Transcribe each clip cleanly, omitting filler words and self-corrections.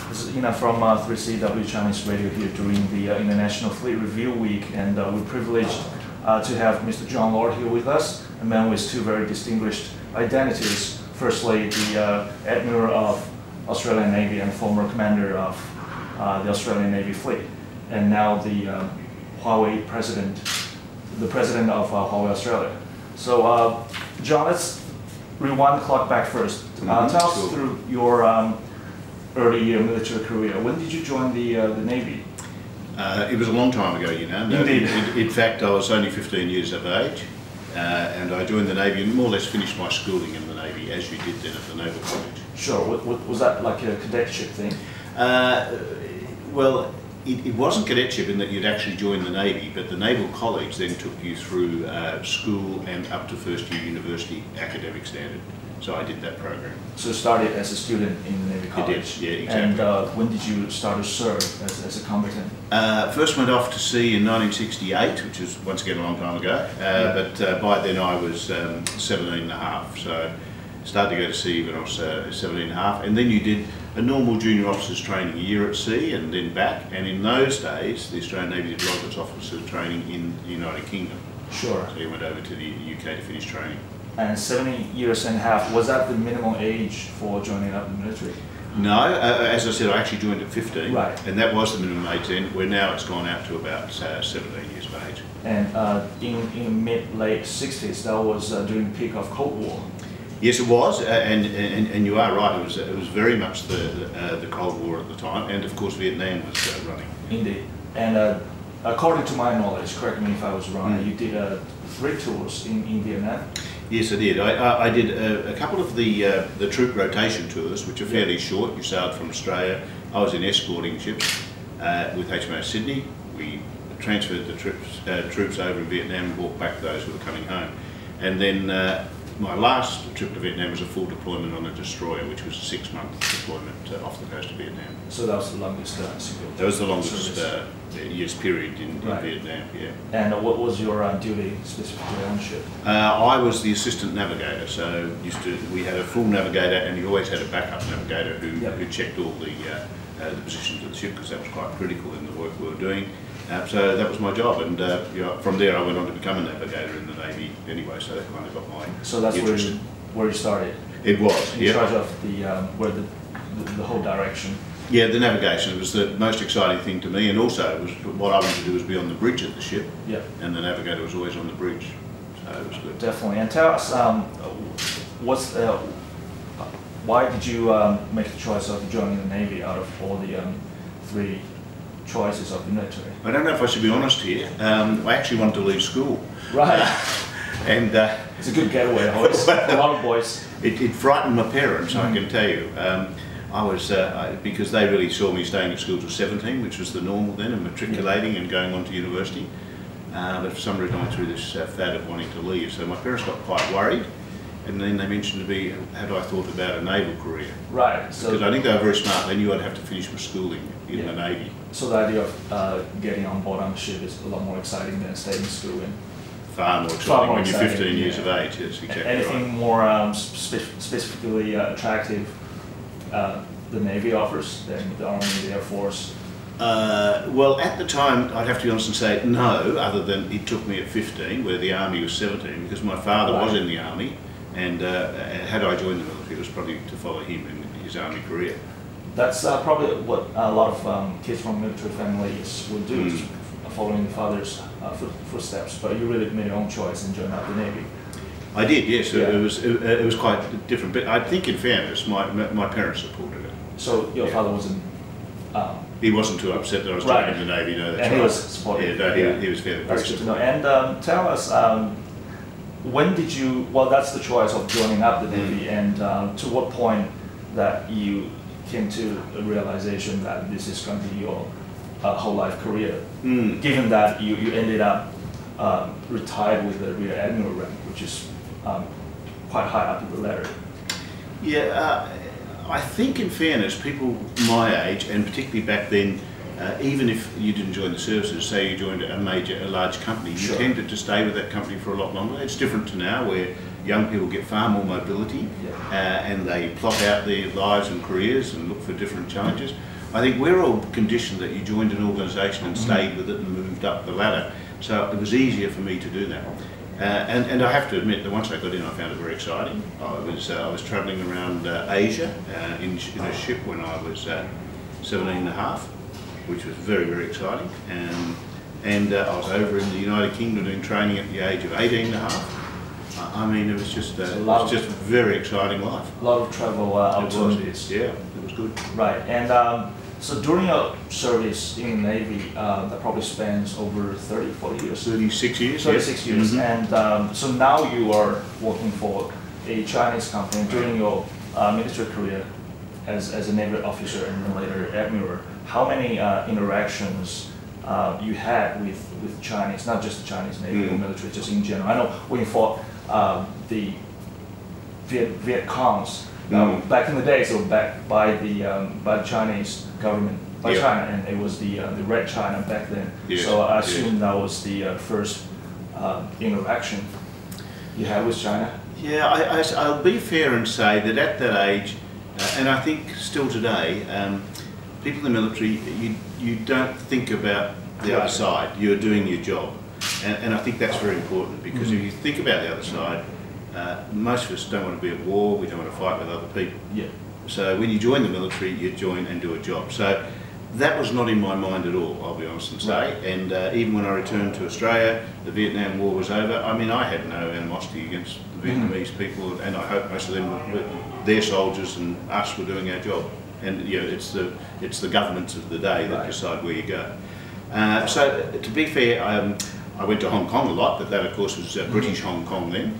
This is Ina from 3CW Chinese Radio here during the International Fleet Review Week, and we're privileged to have Mr. John Lord here with us, a man with two very distinguished identities. Firstly, the Admiral of Australian Navy and former commander of the Australian Navy Fleet, and now the HuaWei president, the president of HuaWei Australia. So, John, let's rewind the clock back first. Tell us through your early military career. When did you join the Navy? It was a long time ago, you know. Indeed. In fact, I was only 15 years of age, and I joined the Navy and more or less finished my schooling in the Navy, as you did then at the Naval College. Sure. Was that like a cadetship thing? Well, it wasn't cadetship in that you'd actually join the Navy, but the Naval College then took you through school and up to first year university academic standard. So I did that program. So you started as a student in the Navy College? I did, yeah, exactly. And when did you start to serve as a combatant? First went off to sea in 1968, which is once again a long time ago, but by then I was 17 and a half, so started to go to sea when I was 17 and a half, and then you did a normal junior officers training, a year at sea and then back, and in those days the Australian Navy did a lot of its officers training in the United Kingdom. Sure. So you went over to the UK to finish training. And 17 years and a half, was that the minimum age for joining up the military? No, as I said, I actually joined at 15, right. And that was the minimum age then, where now it's gone out to about 17 years of age. And in the mid-late 60s, that was during the peak of Cold War. Yes, it was, and you are right. It was very much the Cold War at the time, and of course Vietnam was running. Indeed, and according to my knowledge, correct me if I was wrong, you did 3 tours in Vietnam. Yes, I did. I did a couple of the troop rotation tours, which are fairly short. You sailed from Australia. I was in escorting ships with HMAS Sydney. We transferred the troops over in Vietnam and brought back those who were coming home, and then. My last trip to Vietnam was a full deployment on a destroyer, which was a 6-month deployment off the coast of Vietnam. So that was the longest That was the longest years period in Vietnam, yeah. And what was your duty specifically on ship? I was the assistant navigator, so we had a full navigator, and you always had a backup navigator who checked all the positions of the ship, because that was quite critical in the work we were doing. So that was my job, and from there I went on to become a navigator in the Navy anyway, so that kind of got my So that's interest. where you started? It was, in charge of the whole direction? Yeah, the navigation was the most exciting thing to me, and also it was what I wanted to do was be on the bridge of the ship, and the navigator was always on the bridge, so it was good. Definitely. And tell us, why did you make the choice of joining the Navy out of all the 3 choices of the military? I don't know if I should be honest here. I actually wanted to leave school. Right. And it's a good getaway, always. A lot of boys. It frightened my parents, I can tell you. I was because they really saw me staying at school till 17, which was the normal then, and matriculating and going on to university. But for some reason I went through this fad of wanting to leave, so my parents got quite worried. And then they mentioned to me, had I thought about a naval career? Right. So because I think they were very smart. They knew I'd have to finish my schooling in the Navy. So the idea of getting on board on the ship is a lot more exciting than staying in school. Far more exciting when you're 15 years of age. Yes, exactly. Anything more specifically attractive the Navy offers than the Army, the Air Force? Well, at the time, I'd have to be honest and say no, other than it took me at 15, where the Army was 17, because my father was in the Army, and had I joined the military, it was probably to follow him in his Army career. That's probably what a lot of kids from military families would do, is following the father's footsteps, but you really made your own choice and joined up the Navy. I did, yes. It was quite different, but I think in fairness, my parents supported it. So your father wasn't... he wasn't too upset that I was joining the Navy, no, that's and right. He was supportive. Yeah, no, he was very That's supportive. good to know. And tell us, when did you, well, that's the choice of joining up the Navy, and to what point that you came to a realization that this is going to be your whole life career, given that you ended up retired with the Rear Admiral rank, which is quite high up in the ladder. Yeah, I think in fairness, people my age, and particularly back then, even if you didn't join the services, say you joined a large company, you tended to stay with that company for a lot longer. It's different to now, where young people get far more mobility and they plot out their lives and careers and look for different challenges. I think we're all conditioned that you joined an organisation and stayed with it and moved up the ladder. So it was easier for me to do that. And I have to admit that once I got in, I found it very exciting. I was travelling around Asia in a ship when I was 17 and a half, which was very, very exciting. And I was over in the United Kingdom doing training at the age of 18 and a half. I mean, it was just a very exciting life. A lot of travel opportunities. Yeah, it was good. Right, and so during your service in the Navy, that probably spans over 30, 40 years? 36 years. 36 years, and so now you are working for a Chinese company. During your military career as a Navy officer and then later admiral, how many interactions you had with Chinese, not just the Chinese Navy or military, just in general? I know when you fought the Viet Congs back in the day, so back by the Chinese government, by China, and it was the Red China back then. Yes. So I assume that was the first interaction you had with China. Yeah, I'll be fair and say that at that age, and I think still today, people in the military, you don't think about the other side. You're doing your job, and I think that's very important, because if you think about the other side, most of us don't want to be at war. We don't want to fight with other people. Yeah. So when you join the military, you join and do a job. So that was not in my mind at all, I'll be honest and say. And even when I returned to Australia, the Vietnam War was over. I mean, I had no animosity against the Vietnamese people, and I hope most of them, their soldiers and us, were doing our job. And you know, it's the governments of the day that decide where you go. So to be fair, I went to Hong Kong a lot, but that of course was British Hong Kong then.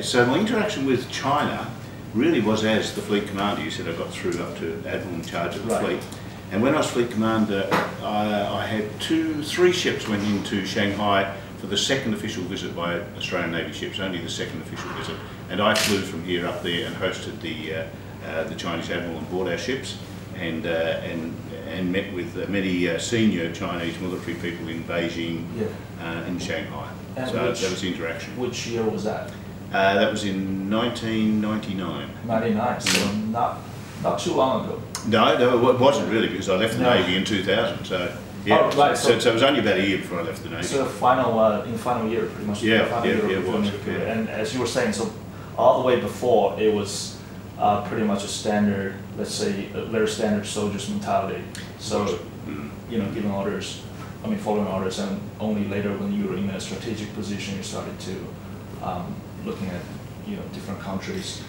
So my interaction with China really was as the fleet commander. You said I got through up to admiral in charge of the fleet. And when I was fleet commander, I had 3 ships went into Shanghai for the second official visit by Australian Navy ships, only the second official visit. And I flew from here up there and hosted the Chinese admiral on board our ships, and met with many senior Chinese military people in Beijing and Shanghai. And so that was the interaction. Which year was that? That was in 1999. 99, so not too long ago. No, it wasn't really, because I left the Navy in 2000. So yeah, so it was only about a year before I left the Navy. So the final year, pretty much. Yeah, it was. And as you were saying, so all the way before, it was pretty much a standard, let's say, a very standard soldier's mentality. So, you know, giving orders, following orders, and only later when you were in a strategic position, you started to looking at, you know, different countries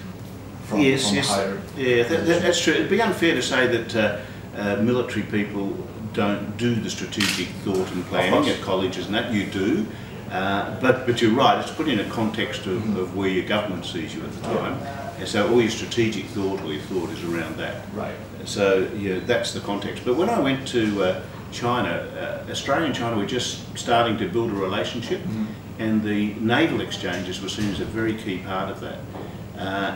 from higher. Yeah, that's true. It'd be unfair to say that military people don't do the strategic thought and planning at colleges and that. You do. But you're right, it's put in a context of where your government sees you at the time. And so all your strategic thought or your thought is around that. Right. So yeah, that's the context. But when I went to China, Australia and China were just starting to build a relationship, and the naval exchanges were seen as a very key part of that.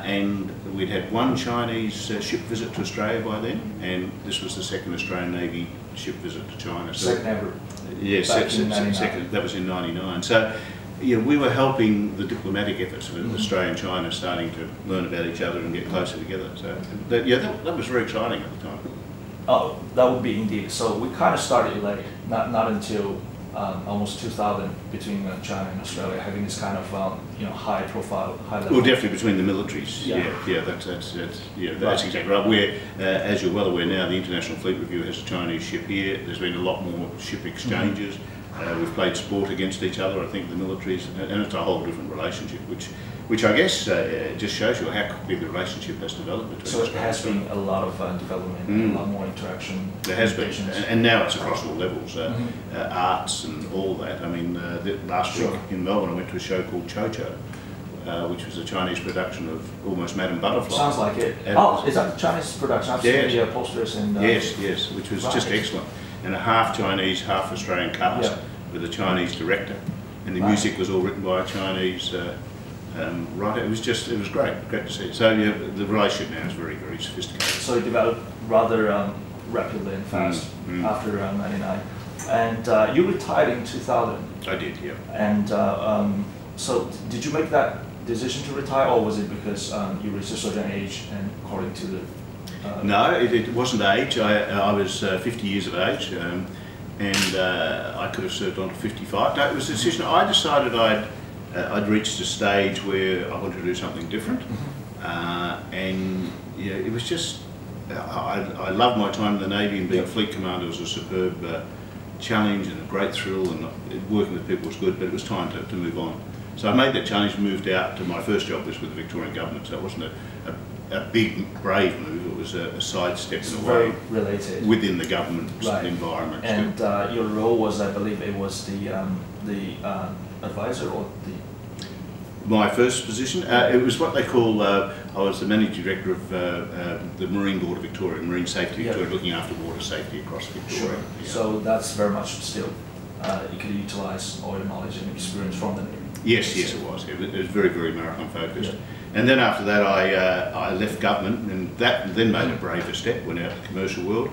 And we'd had one Chinese ship visit to Australia by then, and this was the second Australian Navy ship visit to China. So, second ever. Yes, second, that was in '99. So, yeah, we were helping the diplomatic efforts of Australia and China, starting to learn about each other and get closer together. So, that was very exciting at the time. Oh, that would be indeed. So we kind of started late, not until almost 2000, between China and Australia having this kind of high profile, high level. Well, definitely between the militaries. Yeah, that's exactly right. Where, as you're well aware now, the International Fleet Review has a Chinese ship here. There's been a lot more ship exchanges. We've played sport against each other, I think, the militaries, and it's a whole different relationship, which I guess just shows you how quickly the relationship has developed between. So it has been a lot of development, a lot more interaction. There has been, and now it's across all levels, arts and all that. I mean, last week in Melbourne, I went to a show called Cho Cho, which was a Chinese production of Almost Madame Butterfly. Sounds like it. Is that the Chinese production? I've seen the posters and. Yes, which was just excellent. And a half Chinese, half Australian cast with a Chinese director, and the music was all written by a Chinese writer. It was great to see. So yeah, the relationship now is very, very sophisticated. So it developed rather rapidly and fast after '99, and you retired in 2000. I did, yeah. And so did you make that decision to retire, or was it because you reached a certain age and according to the No, it wasn't age. I was 50 years of age, and I could have served on to 55. No, it was a decision. I decided I'd reached a stage where I wanted to do something different, and yeah, it was just. I loved my time in the Navy, and being fleet commander was a superb challenge and a great thrill, and working with people was good, but it was time to move on. So I made that challenge and moved out to my first job was with the Victorian government, so it wasn't a big, brave move, it was a sidestep in a way related within the government environment. And your role was, I believe it was the advisor or the... My first position, it was what they call, I was the managing director of the Marine Board of Victoria, Marine Safety Victoria, looking after water safety across Victoria. Sure. Yeah. So that's very much still, you could utilise all your knowledge and experience from the Navy. Yes, yes it was. It was very, very maritime focused. Yeah. And then after that I left government, and that then made a braver step, went out to the commercial world,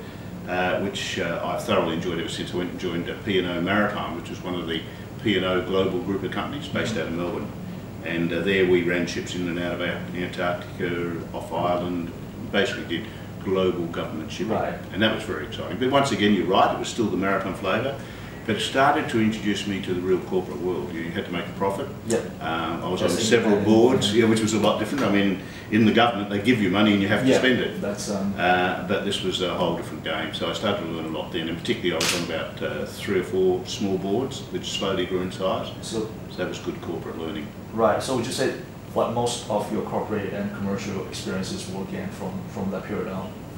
which I've thoroughly enjoyed ever since I went and joined P&O Maritime, which was one of the P&O global group of companies based out of Melbourne. And there we ran ships in and out of Antarctica, off Ireland, basically did global government shipping. Right. And that was very exciting. But once again, you're right, it was still the maritime flavour, but it started to introduce me to the real corporate world. You had to make a profit. Yep. I was on several boards, which was a lot different. I mean, in the government, they give you money and you have to spend it. That's, but this was a whole different game. So I started to learn a lot then, and particularly I was on about 3 or 4 small boards, which slowly grew in size. So that was good corporate learning. Right. So would you say what most of your corporate and commercial experiences were gained from that period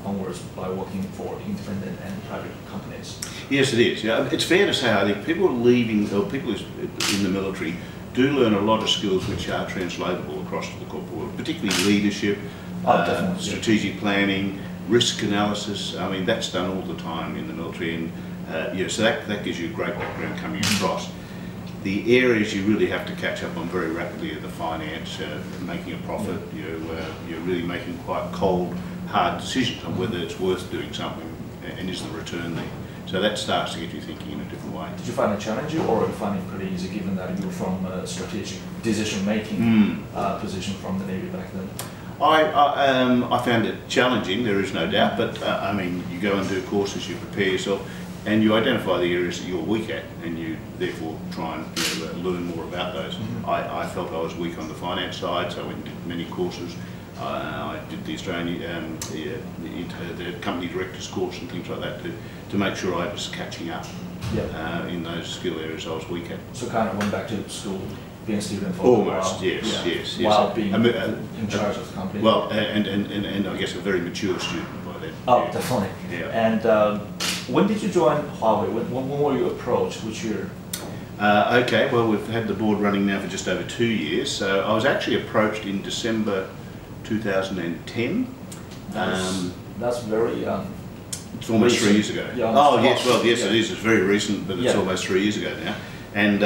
onwards by working for independent and private companies? Yes, it is. Yeah, it's fair to say I think people leaving, or people in the military, do learn a lot of skills which are translatable across to the corporate world, particularly leadership, strategic planning, risk analysis. I mean, that's done all the time in the military, and so that gives you a great background coming across. The areas you really have to catch up on very rapidly are the finance, making a profit. You're really making quite cold, hard decisions on whether it's worth doing something and is the return there. So that starts to get you thinking in a different way. Did you find it challenging, or did you find it pretty easy, given that you were from a strategic decision-making position from the Navy back then? I found it challenging, there is no doubt, but I mean, you go and do courses, you prepare yourself, and you identify the areas that you're weak at, and you therefore try and learn more about those. I felt I was weak on the finance side, so I went and did many courses. I did the Australian, the company directors course and things like that to make sure I was catching up in those skill areas I was weak at. So kind of went back to school, being a student for almost, a while. Yes. While being in charge of the company. Well, and I guess a very mature student by then. Oh, definitely. Yeah. And when did you join HuaWei? When were you approached? Which year? Okay, well, we've had the board running now for just over 2 years. So I was actually approached in December 2010. That's very it's almost recent. 3 years ago. Oh yes, well yes it is. It's very recent, but it's almost 3 years ago now. And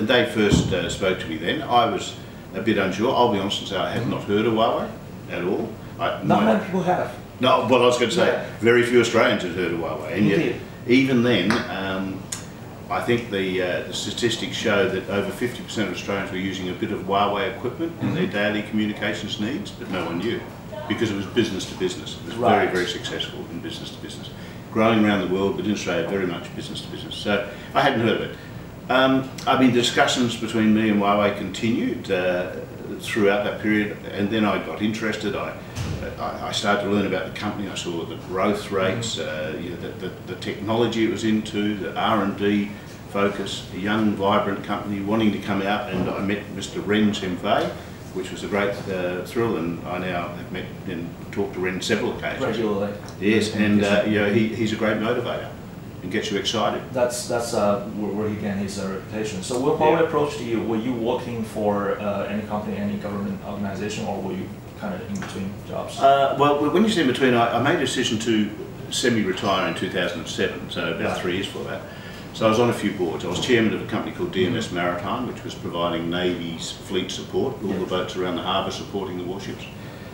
they first spoke to me then. I was a bit unsure. I'll be honest and say I had not heard of HuaWei at all. Not many people have. No, well I was going to say very few Australians had heard of HuaWei, and yet even then. I think the statistics show that over 50% of Australians were using a bit of HuaWei equipment in their daily communications needs, but no one knew, because it was business to business. It was very, very successful in business to business. Growing around the world, but in Australia very much business to business. So I hadn't heard of it. I mean, discussions between me and HuaWei continued throughout that period, and then I got interested. I started to learn about the company. I saw the growth rates, the technology it was into, the R&D focus, a young, vibrant company wanting to come out, and I met Mr. Ren ZhengFei, which was a great thrill, and I now have met and talked to Ren several occasions. Regularly. Yes, and he's a great motivator and gets you excited. That's where he gained his reputation. So when HuaWei approached you, were you working for any company, any government organization, or were you kind of in between jobs? Well, when you say in between, I made a decision to semi-retire in 2007, so about 3 years before that. So I was on a few boards. I was chairman of a company called DMS Maritime, which was providing Navy's fleet support, all the boats around the harbour supporting the warships.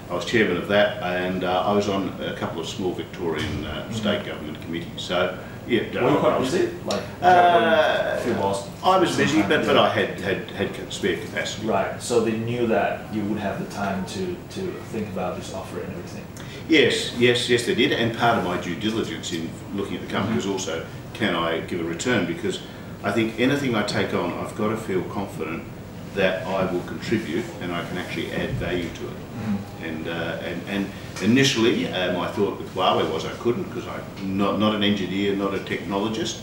I was chairman of that, and I was on a couple of small Victorian state government committees. So, yeah. Were you quite busy? Like, I was busy, but I had spare capacity. Right. So they knew that you would have the time to think about this offer and everything. Yes, they did. And part of my due diligence in looking at the company was also, can I give a return? Because I think anything I take on, I've got to feel confident that I will contribute and I can actually add value to it. And initially, my thought with Huawei was I couldn't, because I'm not an engineer, not a technologist.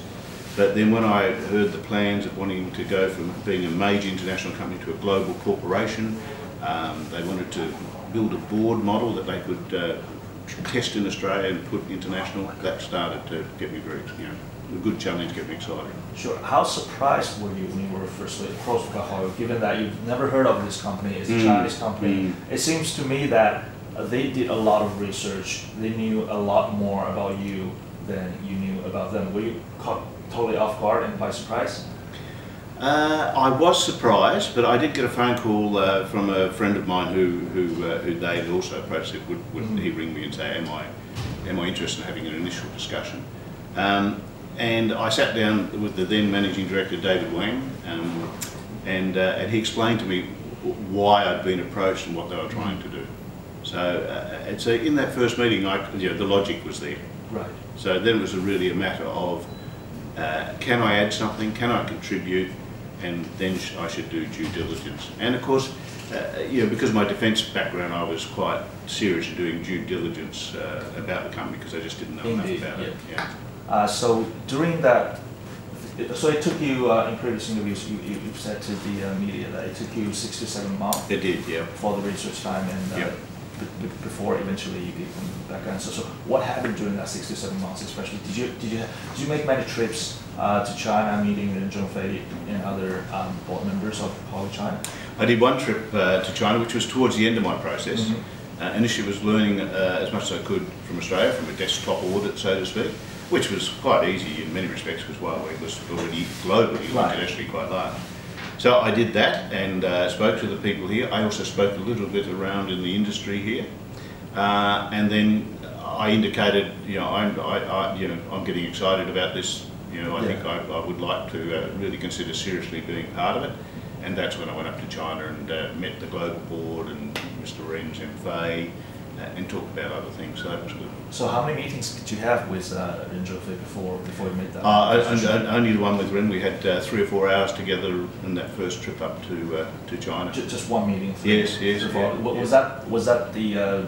But then when I heard the plans of wanting to go from being a major international company to a global corporation, they wanted to build a board model that they could test in Australia and put international. That started to get me very, a good challenge, get me excited. Sure. How surprised were you when you were first approached by Huawei, given that you've never heard of this company? It's a Chinese company. It seems to me that they did a lot of research. They knew a lot more about you than you knew about them. Were you caught totally off guard and by surprise? I was surprised, but I did get a phone call from a friend of mine who they had also approached. Would he ring me and say, am I interested in having an initial discussion? And I sat down with the then managing director, David Wang, and he explained to me why I'd been approached and what they were trying to do. So in that first meeting, the logic was there. Right. So then it was really a matter of, can I add something, can I contribute, and then I should do due diligence. And of course, because of my defence background, I was quite serious in doing due diligence about the company because I just didn't know enough about it. Yeah. So during that, so it took you, in previous interviews, you've said to the media that it took you 6 to 7 months. It did, yeah. For the research time and before eventually you gave them back answer. So what happened during that 6 to 7 months, especially? Did you make many trips to China, meeting Ren ZhengFei and other board members of HuaWei China? I did one trip to China, which was towards the end of my process. Initially, I was learning as much as I could from Australia, from a desktop audit, so to speak, which was quite easy in many respects because Huawei was already globally, internationally quite large. So I did that and spoke to the people here. I also spoke a little bit around in the industry here, and then I indicated, I'm getting excited about this. I think I would like to really consider seriously being part of it, and that's when I went up to China and met the global board and Mr. Ren ZhengFei and talked about other things. So that was good. So how many meetings did you have with Ren ZhengFei before you met that? Only the one with Ren. We had 3 or 4 hours together in that first trip up to China. Just one meeting? Yes. Yeah. Was that the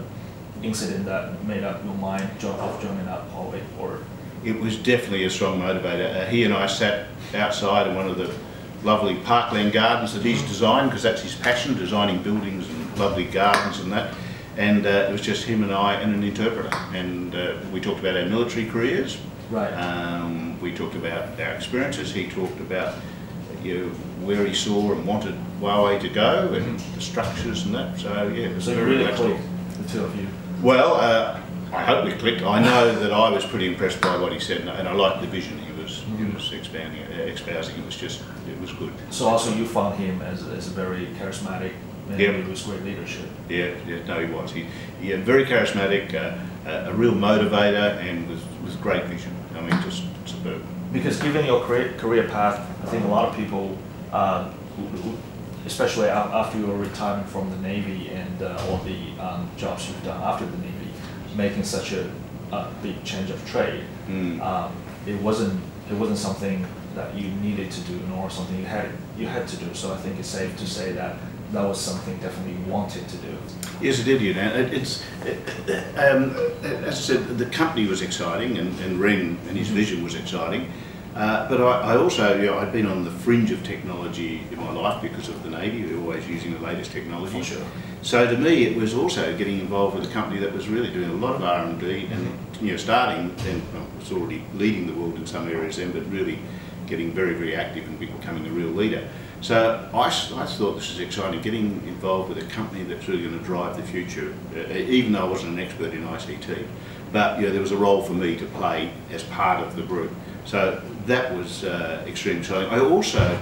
incident that made up your mind of joining up Huawei, or? It was definitely a strong motivator. He and I sat outside in one of the lovely parkland gardens that he's designed, because that's his passion, designing buildings and lovely gardens and that. And it was just him and I and an interpreter. And we talked about our military careers. Right. We talked about our experiences. He talked about where he saw and wanted Huawei to go and the structures and that. So yeah, it was very really clicked, the two of you. Well, I hope we clicked. I know that I was pretty impressed by what he said, and I liked the vision he was espousing. It was good. So also you found him as a very charismatic man with great leadership. Yeah, no, he was. He very charismatic, a real motivator, and with great vision. I mean, just superb. Because given your career path, I think a lot of people, especially after your retirement from the Navy and all the jobs you've done after the Navy, making such a big change of trade, it wasn't something that you needed to do, nor something you had to do. So I think it's safe to say that was something definitely you wanted to do. Yes, it did. As I said, the company was exciting, and Ren and his vision was exciting. But I also, I'd been on the fringe of technology in my life because of the Navy. We were always using the latest technology. For sure. So to me, it was also getting involved with a company that was really doing a lot of R&D and starting, and was already leading the world in some areas then, but really getting very, very active and becoming a real leader. So I thought this was exciting, getting involved with a company that's really going to drive the future, even though I wasn't an expert in ICT. But there was a role for me to play as part of the group. So that was extremely exciting. I also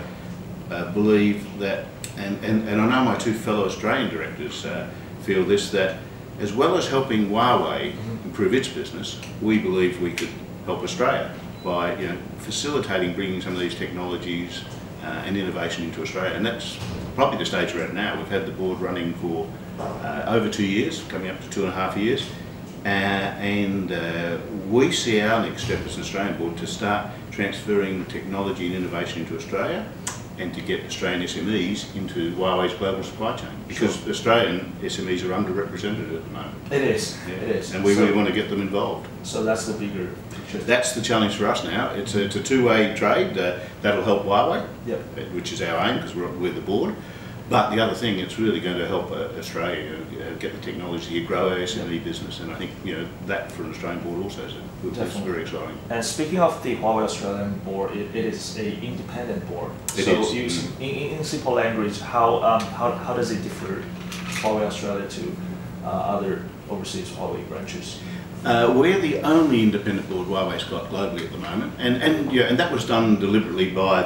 believe that, and I know my two fellow Australian directors feel this, that as well as helping Huawei improve its business, we believe we could help Australia by facilitating bringing some of these technologies and innovation into Australia. And that's probably the stage we're at now. We've had the board running for over 2 years, coming up to 2.5 years. And we see our next step as an Australian board to start transferring technology and innovation into Australia and to get Australian SMEs into Huawei's global supply chain. Because Australian SMEs are underrepresented at the moment. It is, yeah. It is. And we really want to get them involved. So that's the bigger picture. That's the challenge for us now. It's a two-way trade. That'll help Huawei, yep. Which is our aim because we're the board. But the other thing, it's really going to help Australia get the technology here, grow our SME business, and I think that for an Australian board also is very exciting. And speaking of the HuaWei Australian board, it is an independent board. It is. In simple language, how does it differ, HuaWei Australia, to other overseas HuaWei branches? We're the only independent board Huawei's got globally at the moment, and that was done deliberately by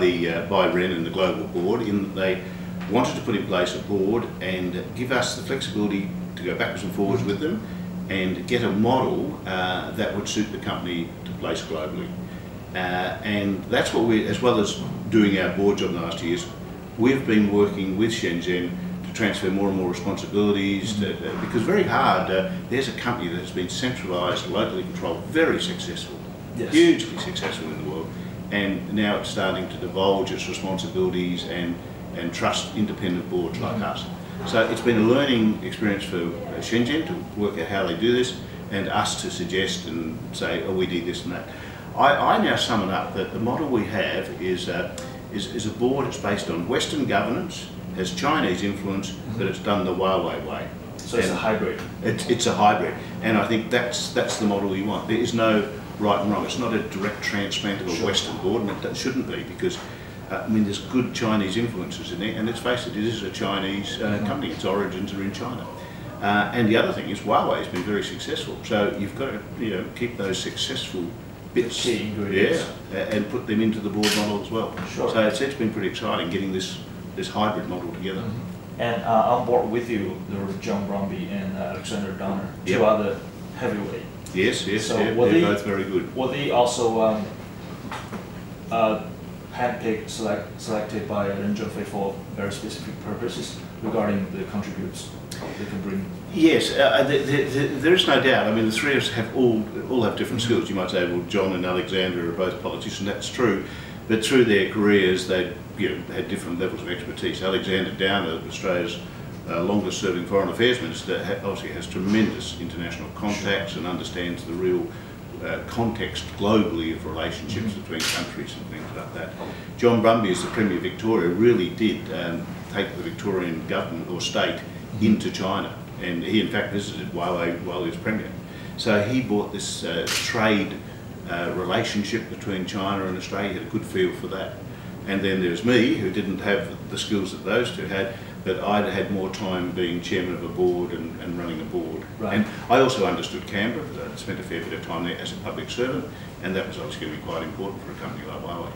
by Ren and the global board in that they wanted to put in place a board and give us the flexibility to go backwards and forwards with them and get a model that would suit the company to place globally. And that's what we, as well as doing our board job in the last years, we've been working with Shenzhen to transfer more and more responsibilities because very hard, there's a company that has been centralised, locally controlled, very successful, yes. Hugely successful in the world, and now it's starting to divulge its responsibilities and trust independent boards like us. So it's been a learning experience for Shenzhen to work out how they do this and us to suggest and say, oh, we need this and that. I now sum it up that the model we have is a board that's based on Western governance, has Chinese influence, but it's done the Huawei way. So it's a hybrid. It's a hybrid, and I think that's the model we want. There is no right and wrong. It's not a direct transplant of a Western board, and it shouldn't be because I mean, there's good Chinese influences in there, and let's face it, it is a Chinese company. Its origins are in China. And the other thing is Huawei has been very successful, so you've got to keep those successful bits, and put them into the board model as well. Sure. So it's been pretty exciting getting this hybrid model together. And on board with you, there were John Bromby and Alexander Donner, two other heavyweight. Yes, so they're both very good. Were they also handpicked, selected by Ren ZhengFei for very specific purposes regarding the contributes they can bring? Yes, there is no doubt. I mean, the three of us have all have different skills. You might say, well, John and Alexander are both politicians. That's true, but through their careers, they had different levels of expertise. Alexander Downer, Australia's longest-serving foreign affairs minister, obviously has tremendous international contacts and understands the real context globally of relationships between countries and things like that. John Brumby, as the Premier of Victoria, really did take the Victorian government or state into China, and he in fact visited Huawei while he was Premier. So he brought this trade relationship between China and Australia. He had a good feel for that. And then there's me, who didn't have the skills that those two had, but I'd had more time being chairman of a board and running a board. Right. And I also understood Canberra, because I'd spent a fair bit of time there as a public servant, and that was obviously going to be quite important for a company like Huawei.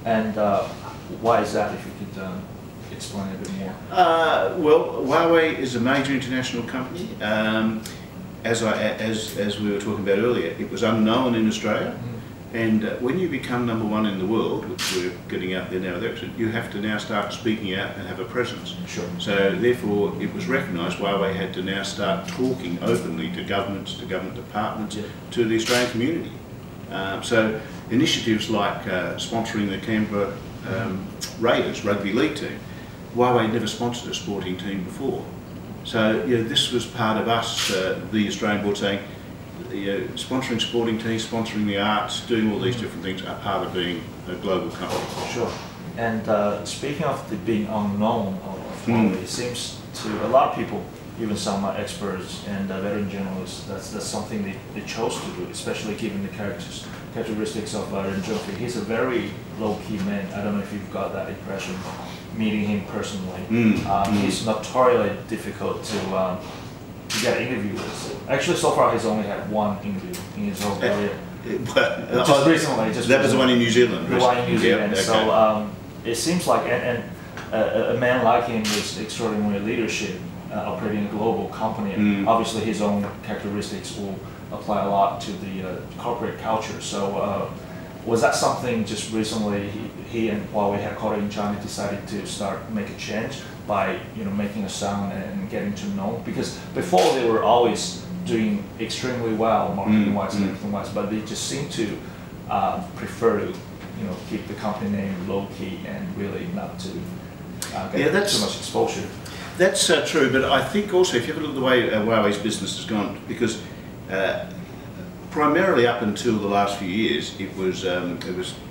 And why is that, if you could explain a bit more? Well, Huawei is a major international company. As we were talking about earlier, it was unknown in Australia. And when you become number one in the world, which we're getting out there now with Exit, you have to now start speaking out and have a presence. Sure. So therefore, it was recognised Huawei had to now start talking openly to governments, to government departments, to the Australian community. So initiatives like sponsoring the Canberra Raiders rugby league team, Huawei never sponsored a sporting team before. So this was part of us, the Australian board, saying, sponsoring sporting teams, sponsoring the arts, doing all these different things are part of being a global company. Sure. And speaking of the being unknown of Huawei, it seems to a lot of people, even some experts and veteran journalists, that's something they chose to do, especially given the characteristics of Ren ZhengFei. He's a very low-key man. I don't know if you've got that impression meeting him personally. He's notoriously difficult to get an interview with. Actually, so far he's only had one interview in his whole career. Just recently. That was the one in New Zealand. The one in New Zealand. Okay. So it seems like, and a man like him with extraordinary leadership operating a global company. And obviously, his own characteristics will apply a lot to the corporate culture. So, was that something just recently he and HuaWei headquartered in China decided to start make a change by making a sound and getting to know? Because before they were always doing extremely well marketing-wise and everything-wise, but they just seem to prefer to keep the company name low-key and really not to get too much exposure. That's true, but I think also if you have a look at the way HuaWei's business has gone, because primarily up until the last few years it was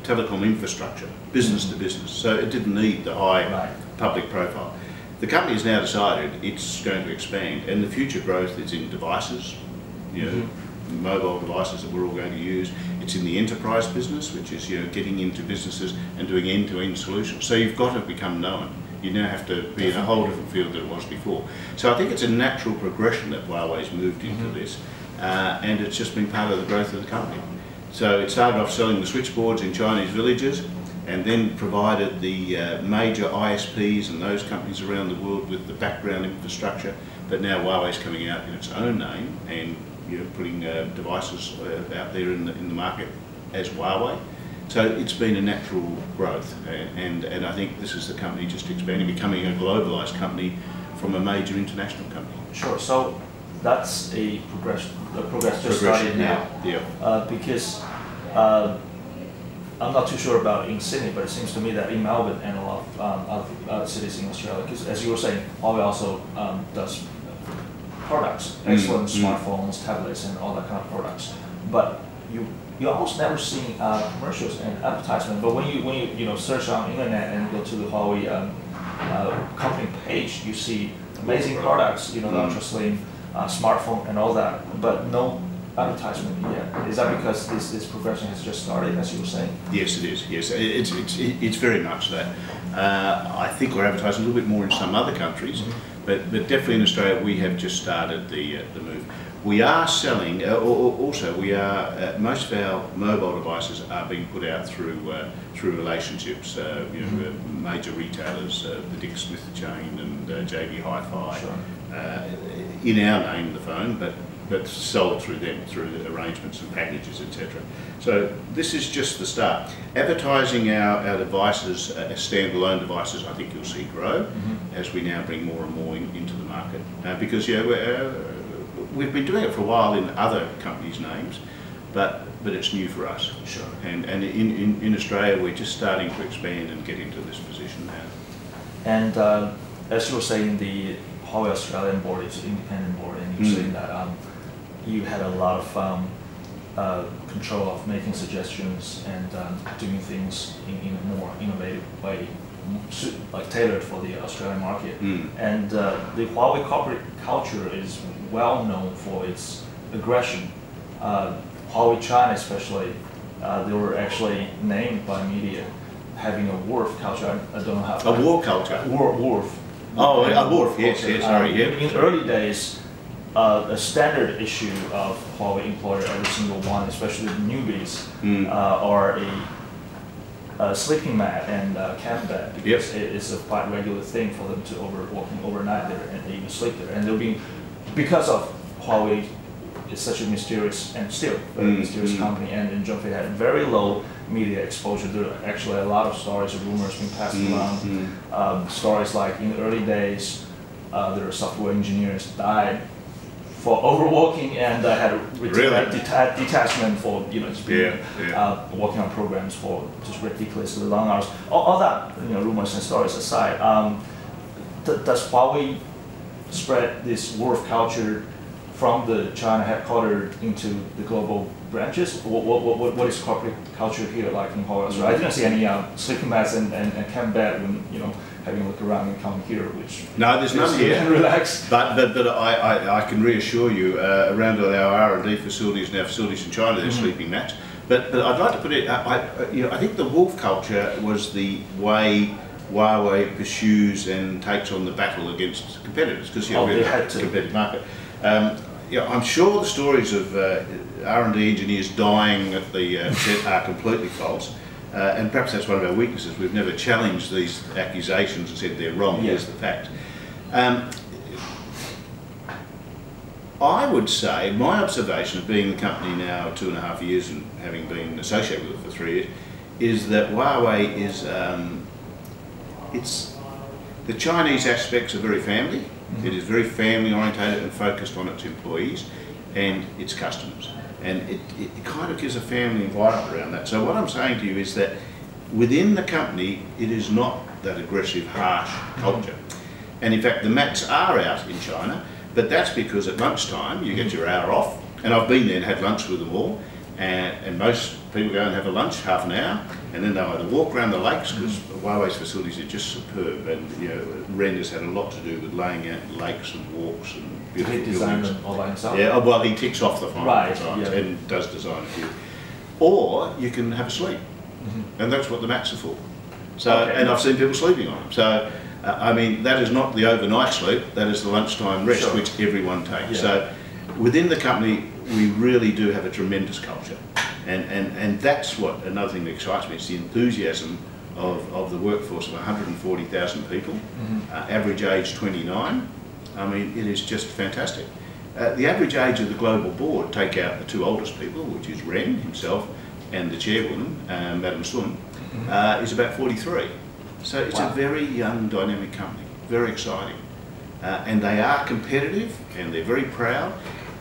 telecom infrastructure, business to business, so it didn't need the high public profile. The company has now decided it's going to expand, and the future growth is in devices, mobile devices that we're all going to use. It's in the enterprise business, which is getting into businesses and doing end-to-end solutions. So you've got to become known. You now have to be in a whole different field than it was before. So I think it's a natural progression that HuaWei's moved into this, and it's just been part of the growth of the company. So it started off selling the switchboards in Chinese villages, and then provided the major ISPs and those companies around the world with the background infrastructure. But now HuaWei's coming out in its own name and putting devices out there in the market as HuaWei. So it's been a natural growth, and I think this is the company just expanding, becoming a globalised company from a major international company. Sure. So that's a progress just started now. Yeah. Because I'm not too sure about in Sydney, but it seems to me that in Melbourne and a lot of other cities in Australia, because as you were saying, HuaWei also does products, excellent smartphones, tablets, and all that kind of products. But you almost never see commercials and advertisement. But when you search on the internet and go to the HuaWei company page, you see amazing products, the ultra slim smartphone and all that, but no advertisement yet. Is that because this progression has just started, as you were saying? Yes, it is. Yes, it's very much that. I think we're advertising a little bit more in some other countries, but definitely in Australia we have just started the move. We are selling, most of our mobile devices are being put out through relationships, major retailers, the Dick Smith chain and JB Hi-Fi, in our name, the phone, but sold through them, through arrangements and packages, etc. So this is just the start. Advertising our devices as standalone devices, I think you'll see grow as we now bring more and more into the market. Because we've been doing it for a while in other companies' names, but it's new for us. Sure. And in Australia, we're just starting to expand and get into this position now. And as you were saying, the HuaWei Australian board is an independent board, and you're saying that you had a lot of control of making suggestions and doing things in a more innovative way, like tailored for the Australian market. And the HuaWei corporate culture is well known for its aggression. HuaWei China especially, they were actually named by media having a wharf culture. I don't know how. A war culture? Wharf. Oh, a wharf, yes, sorry, yeah. In early days, a standard issue of HuaWei employer, every single one, especially the newbies, are a sleeping mat and camp bed, because it's a quite regular thing for them to walking overnight there and even sleep there. And they'll be, because of HuaWei is such a mysterious and still very mysterious company, and ZhengFei had very low media exposure. There are actually a lot of stories or rumors being passed around. Stories like in the early days, there were software engineers died for overworking and had a detachment for just being, working on programs for just ridiculously long hours. All that rumors and stories aside, does HuaWei spread this wharf culture from the China headquarters into the global branches? What is corporate culture here like in HuaWei Australia? I didn't see any sleeping mats and camp bed when having a look around and coming here, which no, there's none here. Relax. But I can reassure you, around our R&D facilities and our facilities in China, there's sleeping mats. But I'd like to put it. I think the wolf culture was the way HuaWei pursues and takes on the battle against competitors, because we're a competitive market. I'm sure the stories of R&D engineers dying at the set are completely false, and perhaps that's one of our weaknesses. We've never challenged these accusations and said they're wrong. Here's the fact. I would say, my observation of being in the company now 2.5 years and having been associated with it for 3 years, is that HuaWei is, the Chinese aspects are very family. It is very family orientated and focused on its employees and its customers. And it kind of gives a family environment around that. So what I'm saying to you is that within the company, it is not that aggressive, harsh culture. And in fact, the mats are out in China, but that's because at lunchtime you get your hour off. And I've been there and had lunch with them all. And most people go and have a lunch, half an hour, and then they'll either walk around the lakes, because HuaWei's facilities are just superb. And you know, Ren has had a lot to do with laying out lakes and walks and beautiful buildings. Did he design them all by himself? Yeah, well, he ticks off the final designs, yeah, and does design a few. Or you can have a sleep, and that's what the mats are for. So, and I've seen people sleeping on them. So, I mean, that is not the overnight sleep, that is the lunchtime rest, which everyone takes. So, within the company, we really do have a tremendous culture. And that's what, another thing that excites me, is the enthusiasm of the workforce of 140,000 people, average age 29. I mean, it is just fantastic. The average age of the global board, take out the two oldest people, which is Ren himself and the chairwoman, Madam Sun, is about 43. So it's a very young, dynamic company, very exciting. And they are competitive and they're very proud.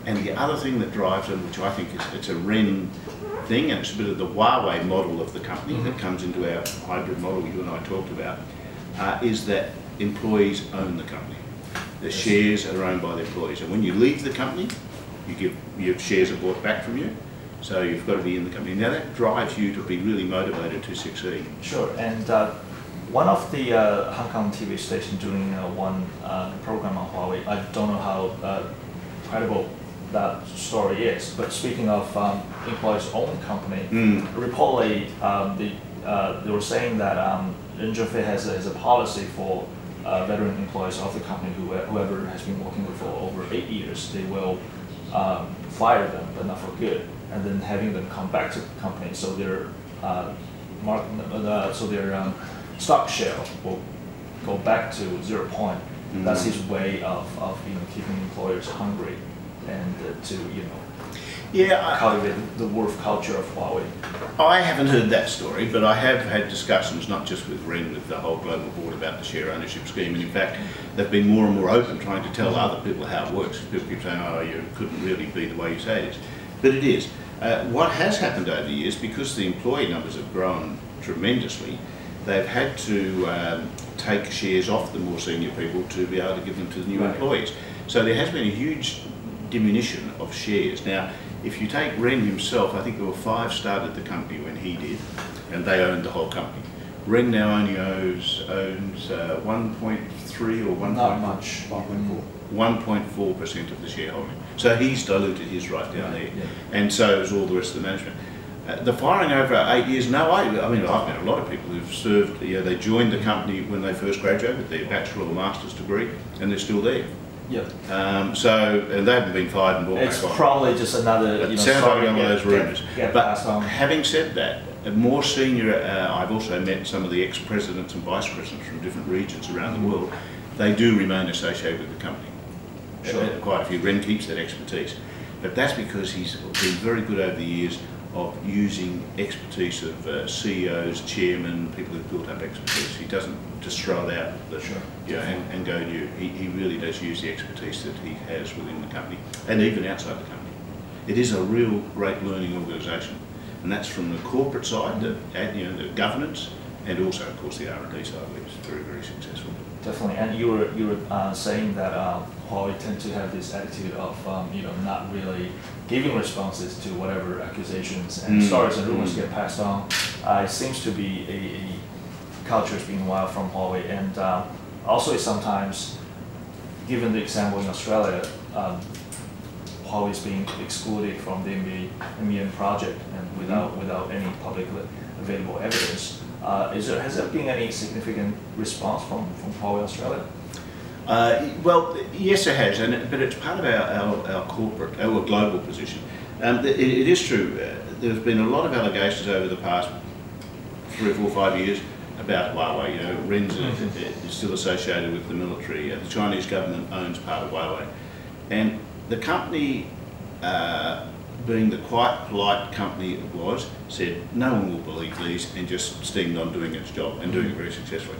And the other thing that drives them, which I think it's a Ren thing, and it's a bit of the HuaWei model of the company that comes into our hybrid model you and I talked about, is that employees own the company. The shares are owned by the employees, and when you leave the company, your shares are bought back from you. So you've got to be in the company. Now that drives you to be really motivated to succeed. Sure, and one of the Hong Kong TV station doing one program on HuaWei, I don't know how credible that story is, but speaking of employees' own company, reportedly they were saying that Ren ZhengFei has a policy for veteran employees of the company, whoever has been working with for over 8 years, they will fire them, but not for good, and then having them come back to the company, so their stock share will go back to 0 point. That's his way of keeping employers hungry and to cultivate the work culture of HuaWei. I haven't heard that story, but I have had discussions, not just with Ren, with the whole global board about the share ownership scheme. And in fact, they've been more and more open, trying to tell other people how it works. People keep saying, "Oh, you couldn't really be the way you say it is," but it is. What has happened over the years, because the employee numbers have grown tremendously, they've had to take shares off the more senior people to be able to give them to the new employees. So there has been a huge diminution of shares. Now, if you take Ren himself, I think there were 5 started the company when he did, and they owned the whole company. Ren now only owns 1.3 or 1. Not much. 1.4% of the shareholding. So he's diluted his right down there, and so is all the rest of the management. The firing over 8 years, no, I mean, I've met a lot of people who've served, they joined the company when they first graduated with their bachelor or master's degree, and they're still there. And they haven't been fired and brought back on. It's probably just another, it sounds like one of those rumours. But having said that, more senior, I've also met some of the ex-presidents and vice-presidents from different regions around the world. They do remain associated with the company. Quite a few. Ren keeps that expertise. But that's because he's been very good over the years of using expertise of CEOs, chairmen, people who've built up expertise. He doesn't just throw it out and go new. He really does use the expertise that he has within the company and even outside the company. It is a real great learning organisation, and that's from the corporate side, the governance, and also of course the R&D side, which is very, very successful. Definitely, and you were saying that HuaWei tend to have this attitude of not really giving responses to whatever accusations and stories and rumors get passed on. It seems to be a culture that's been wild from HuaWei, and also sometimes, given the example in Australia, HuaWei is being excluded from the NBN project and without any publicly available evidence. Has there been any significant response from HuaWei Australia? Well, yes, it has, but it's part of our corporate, our global position. It is true. There's been a lot of allegations over the past 3 or 4 or 5 years about HuaWei. Ren is still associated with the military. The Chinese government owns part of HuaWei, and The company, being the quite polite company it was, said no one will believe these and just steamed on doing its job and doing it very successfully.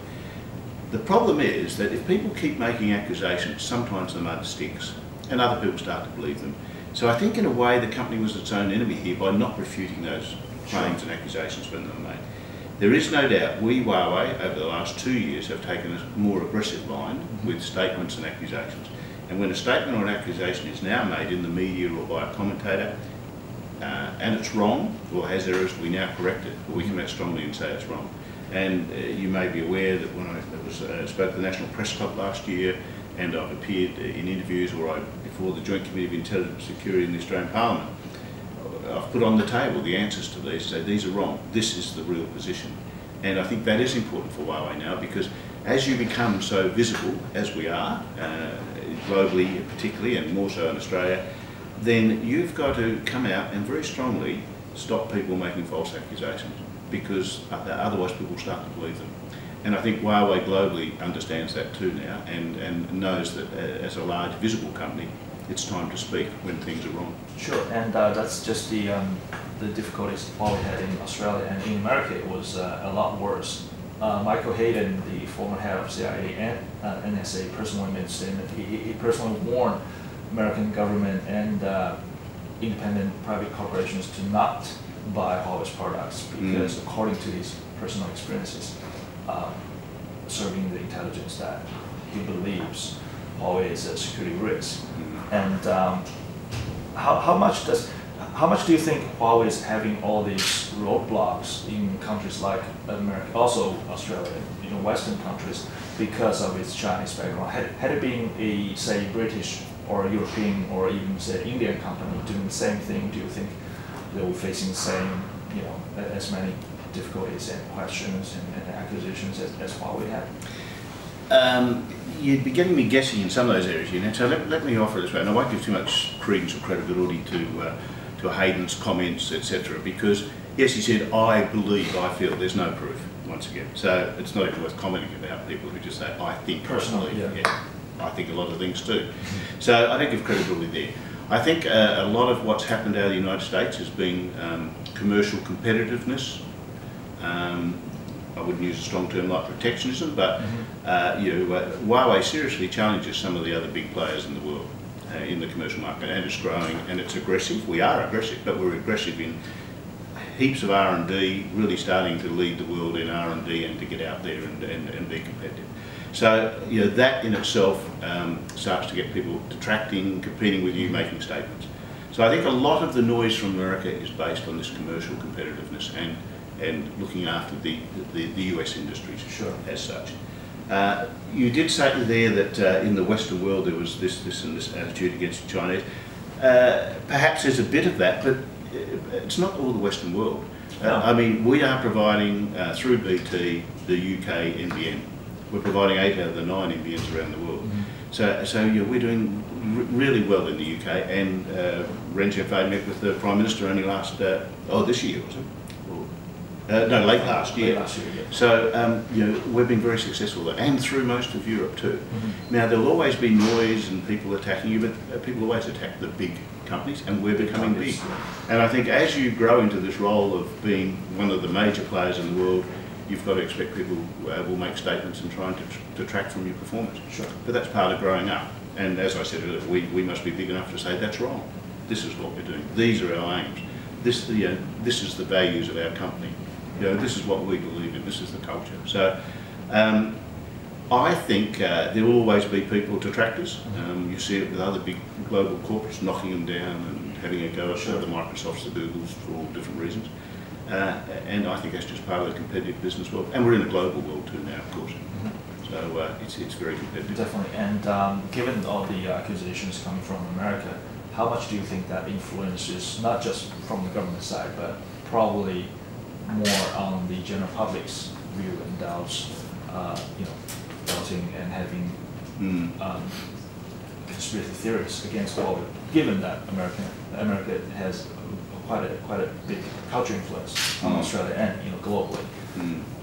The problem is that if people keep making accusations, sometimes the mud sticks and other people start to believe them. So I think in a way the company was its own enemy here by not refuting those claims and accusations when they were made. There is no doubt we, HuaWei, over the last 2 years have taken a more aggressive line with statements and accusations. And when a statement or an accusation is now made in the media or by a commentator, and it's wrong or has errors, we now correct it, but we come out strongly and say it's wrong. And you may be aware that when I spoke at the National Press Club last year, and I've appeared in interviews or before the Joint Committee of Intelligence and Security in the Australian Parliament, I've put on the table the answers to these, say these are wrong, this is the real position. And I think that is important for HuaWei now, because as you become so visible, as we are, globally particularly, and more so in Australia, then you've got to come out and very strongly stop people making false accusations, because otherwise people start to believe them. And I think HuaWei globally understands that too now, and knows that as a large visible company, it's time to speak when things are wrong. Sure, and that's just the difficulties Huawei had in Australia, and in America it was a lot worse. Michael Hayden, the former head of CIA and NSA, personally made a statement. He personally warned American government and independent private corporations to not buy Huawei's products because, according to his personal experiences, serving the intelligence, that he believes Huawei is a security risk. And how much do you think Huawei is having all these roadblocks in countries like America, also Australia, Western countries, because of its Chinese background? Had it been a, say, British or European or even, say, Indian company doing the same thing, do you think they were facing the same, as many difficulties and questions and accusations as Huawei had? You'd be getting me guessing in some of those areas, so let me offer it this way, and I won't give too much credence or credibility to Hayden's comments, etc., because, yes, he said, I believe, I feel, there's no proof, once again. So it's not even worth commenting about people who just say, I think, personally, yeah, I think a lot of things too. So I don't give credibility there. I think a lot of what's happened out of the United States has been commercial competitiveness. I wouldn't use a strong term like protectionism, but HuaWei seriously challenges some of the other big players in the world in the commercial market, and it's growing and it's aggressive. We are aggressive, but we're aggressive in heaps of R&D, really starting to lead the world in R&D and to get out there and be competitive. So that in itself starts to get people detracting, competing with you, making statements. So I think a lot of the noise from America is based on this commercial competitiveness and looking after the US industries as such. You did say there that in the Western world there was this attitude against the Chinese. Perhaps there's a bit of that, but it's not all the Western world. I mean, we are providing through BT the UK NBN. We're providing 8 out of the 9 NBNs around the world. So we're doing really well in the UK, and Ren ZhengFei met with the Prime Minister only this year, was it? No, late last year. So we've been very successful there, and through most of Europe too. Now there'll always be noise and people attacking you, but people always attack the big companies, and we're becoming big. And I think as you grow into this role of being one of the major players in the world, you've got to expect people will make statements and try and detract from your performance. Sure. But that's part of growing up. And as I said earlier, we must be big enough to say that's wrong. This is what we're doing. These are our aims. This is the values of our company. This is what we believe in. This is the culture. So I think there will always be people, detractors. You see it with other big global corporates knocking them down and having a go at the Microsofts, the Googles, for all different reasons. And I think that's just part of the competitive business world. And we're in a global world too now, of course. So it's very competitive. Definitely. And given all the accusations coming from America, how much do you think that influences, not just from the government side, but probably more on the general public's view and doubts, doubting and having conspiracy theories against Huawei, given that America has quite a big culture influence on Australia and globally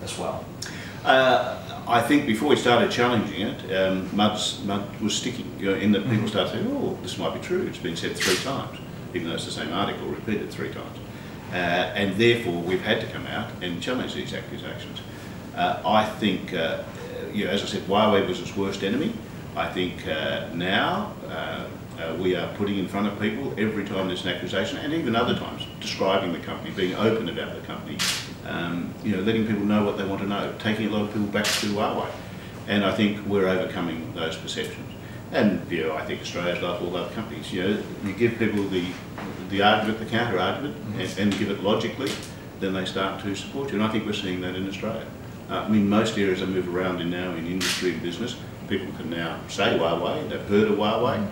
as well? I think before we started challenging it, mud was sticking, in that people started saying, oh, this might be true, it's been said 3 times, even though it's the same article repeated 3 times. And therefore we've had to come out and challenge these accusations. I think, as I said, Huawei was its worst enemy. I think now we are putting in front of people every time there's an accusation, and even other times, describing the company, being open about the company, letting people know what they want to know, taking a lot of people back to Huawei. And I think we're overcoming those perceptions. And I think Australia's like all other companies. You give people the argument, the counter argument, and give it logically, then they start to support you. And I think we're seeing that in Australia. I mean, most areas I move around in now in industry and business, people can now say Huawei, they've heard of Huawei.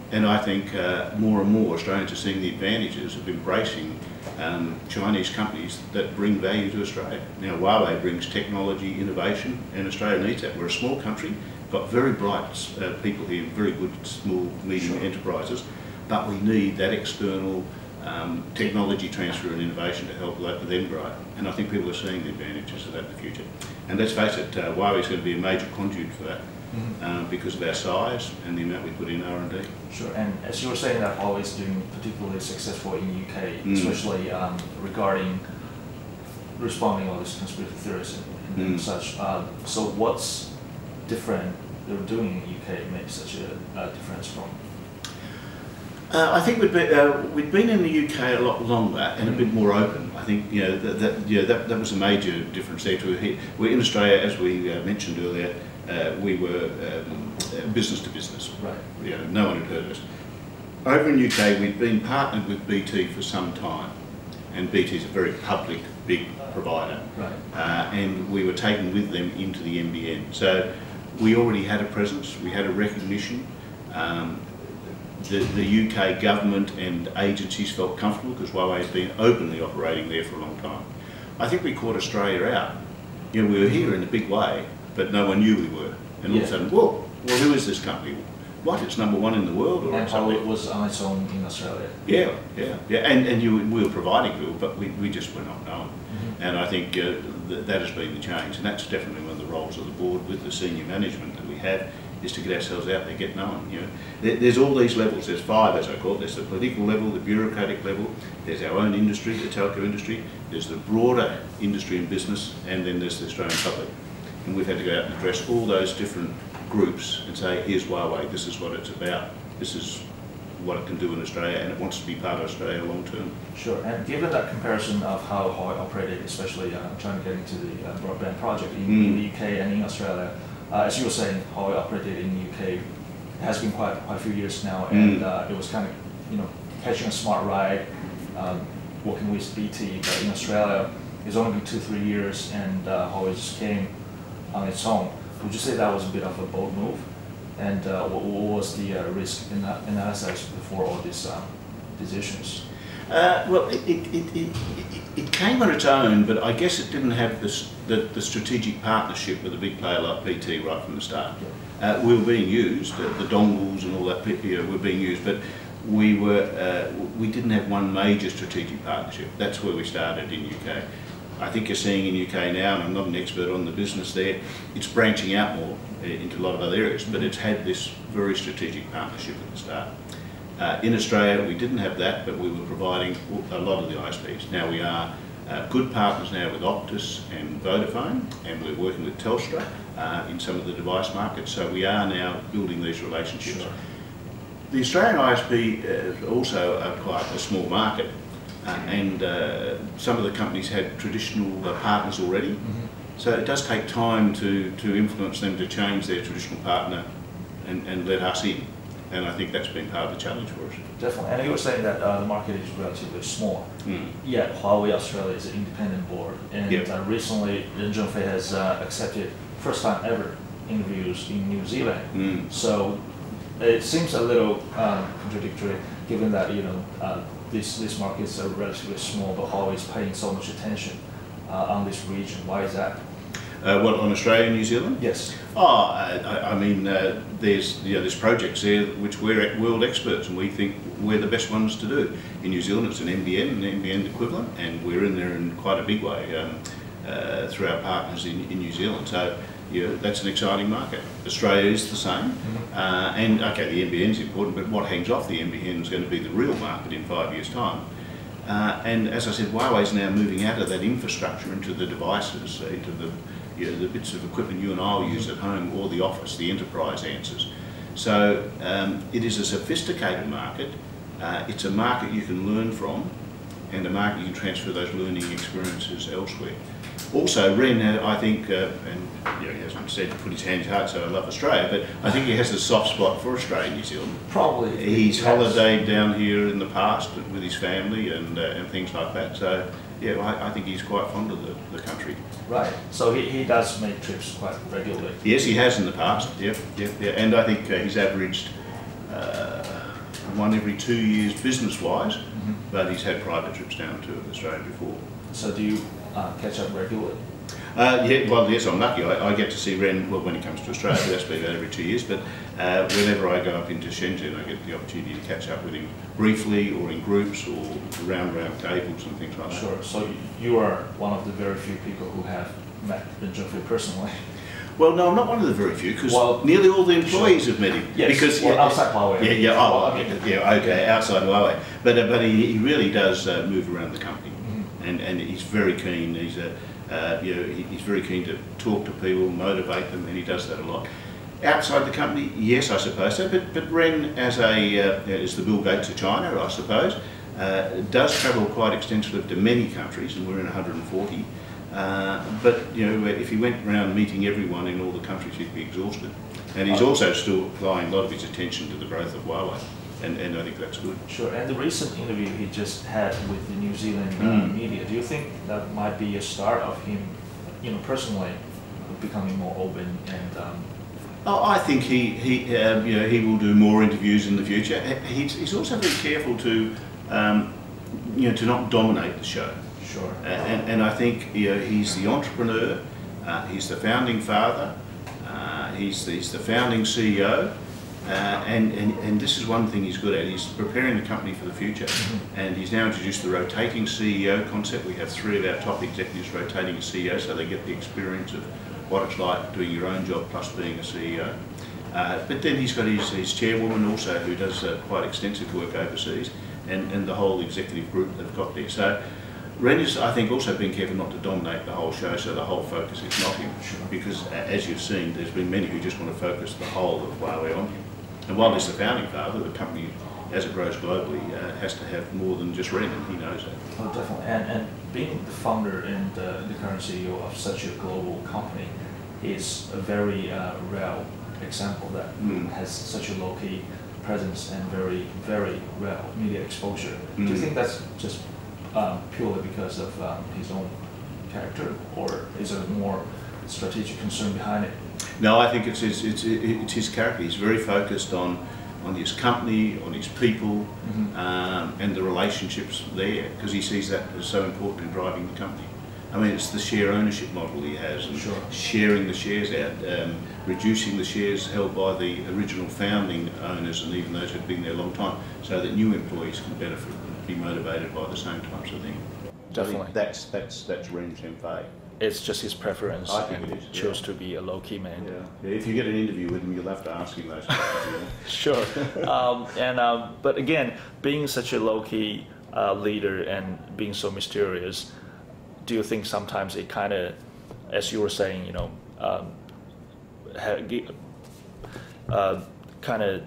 And I think more and more Australians are seeing the advantages of embracing Chinese companies that bring value to Australia. Now, Huawei brings technology, innovation, and Australia needs that. We're a small country, got very bright people here, very good small, medium enterprises, but we need that external technology transfer and innovation to help them grow. And I think people are seeing the advantages of that in the future. And let's face it, Huawei is going to be a major conduit for that. Because of our size and the amount we put in R&D. Sure, and as you were saying that Huawei is doing particularly successful in the UK, especially regarding responding to all these conspiracy theories and such. So what's different they're doing in the UK makes such a difference from? I think we'd been in the UK a lot longer and a bit more open. I think that was a major difference there. We're in Australia, as we mentioned earlier. We were business to business. Right. No one had heard of us. Over in the UK, we'd been partnered with BT for some time, and BT is a very public, big provider. Right. And we were taken with them into the NBN. So we already had a presence, we had a recognition. The UK government and agencies felt comfortable because Huawei has been openly operating there for a long time. I think we caught Australia out. We were here in a big way, but no one knew we were. And all of a sudden, well, who is this company? What, it's #1 in the world? Or and how it was on its own in Australia. Yeah. And we were providing fuel, but we just were not known. And I think that has been the change. And that's definitely one of the roles of the board with the senior management that we have, is to get ourselves out there, get known. There's all these levels. There's 5, as I call it. There's the political level, the bureaucratic level. There's our own industry, the telco industry. There's the broader industry and business, and then there's the Australian public. And we've had to go out and address all those different groups and say, here's Huawei, this is what it's about, this is what it can do in Australia, and it wants to be part of Australia long term. Sure, and given that comparison of how Huawei operated, especially trying to get into the broadband project in the UK and in Australia, as you were saying, Huawei operated in the UK has been quite a few years now, and it was kind of catching a smart ride, working with BT, but in Australia it's only been 2-3 years, and Huawei just came on its own. Would you say that was a bit of a bold move? And what was the risk analysis before all these decisions? Well, it came on its own, but I guess it didn't have the strategic partnership with a big player like BT right from the start. We were being used, the dongles and all that were being used, but we didn't have one major strategic partnership. That's where we started in UK. I think you're seeing in UK now, and I'm not an expert on the business there, it's branching out more into a lot of other areas, but it's had this very strategic partnership at the start. In Australia, we didn't have that, but we were providing a lot of the ISPs. Now we are good partners now with Optus and Vodafone, and we're working with Telstra in some of the device markets, so we are now building these relationships. Sure. The Australian ISP is also quite a small market. And some of the companies had traditional partners already, so it does take time to influence them to change their traditional partner and let us in, and I think that's been part of the challenge for us. Definitely, and you were saying that the market is relatively small, yet HuaWei Australia is an independent board, and recently Ren ZhengFei has accepted first time ever interviews in New Zealand, so it seems a little contradictory given that these markets are relatively small, but HuaWei is paying so much attention on this region. Why is that? What, on Australia and New Zealand? Yes. I mean, there's projects there which we're world experts, and we think we're the best ones to do. In New Zealand, it's an NBN equivalent, and we're in there in quite a big way through our partners in New Zealand. So that's an exciting market. Australia is the same, and okay, the NBN is important, but what hangs off the NBN is going to be the real market in 5 years' time. And as I said, Huawei is now moving out of that infrastructure into the devices, into the bits of equipment you and I will use at home or the office, the enterprise answers. So it is a sophisticated market. It's a market you can learn from, and a market you can transfer those learning experiences elsewhere. Also, Ren, I think, and he hasn't said to put his hand in his heart, so I love Australia, but I think he has a soft spot for Australia and New Zealand. Probably. He's holidayed down here in the past with his family and things like that. So, yeah, I think he's quite fond of the country. Right. So he does make trips quite regularly. Yes, he has in the past. Yep. And I think he's averaged one every 2 years business-wise, but he's had private trips down to Australia before. So do you catch up regularly? Yeah, well, yes, I'm lucky. I get to see Ren, well, when he comes to Australia, that's been about every 2 years, but whenever I go up into Shenzhen, I get the opportunity to catch up with him briefly or in groups or round tables and things like that. Sure. So you are one of the very few people who have met Ren ZhengFei personally. Well, no, I'm not one of the very few, because nearly all the employees have met him. Yes, because, outside Huawei. Outside Huawei. But he really does move around the company, and he's very keen. He's he's very keen to talk to people, motivate them, and he does that a lot. Outside the company, yes, I suppose so. But Ren, as the Bill Gates of China, I suppose, does travel quite extensively to many countries, and we're in 140. But if he went around meeting everyone in all the countries, he'd be exhausted. And he's also still applying a lot of his attention to the growth of Huawei, and I think that's good. Sure. And the recent interview he just had with the New Zealand media, do you think that might be a start of him, personally becoming more open and? I think he will do more interviews in the future. He's also very careful to to not dominate the show. Sure. And I think he's the entrepreneur, he's the founding father, he's the founding CEO, and this is one thing he's good at. He's preparing the company for the future, and he's now introduced the rotating CEO concept. We have 3 of our top executives rotating as CEO, so they get the experience of what it's like doing your own job plus being a CEO. But then he's got his chairwoman also, who does quite extensive work overseas, and the whole executive group they've got there. So Ren is, I think, also being careful not to dominate the whole show, so the whole focus is not him. Because as you've seen, there's been many who just want to focus the whole of Huawei on him. And while he's the founding father, the company, as it grows globally, has to have more than just Ren, and he knows that. Oh, definitely. And being the founder and the current CEO of such a global company is a very rare example that has such a low-key presence and very, very rare media exposure. Do you think that's just purely because of his own character, or is there more strategic concern behind it? No, I think it's his character. He's very focused on his company, on his people, and the relationships there, because he sees that as so important in driving the company. I mean, it's the share ownership model he has, and sharing the shares out, reducing the shares held by the original founding owners and even those who've been there a long time, so that new employees can benefit and be motivated by the same types of things. Definitely. That's Ren ZhengFei. It's just his preference. I think it is. Chose to be a low-key man. Yeah. If you get an interview with him, you'll have to ask him those questions. Sure. But again, being such a low-key leader and being so mysterious, do you think sometimes it kind of, as you were saying, kind of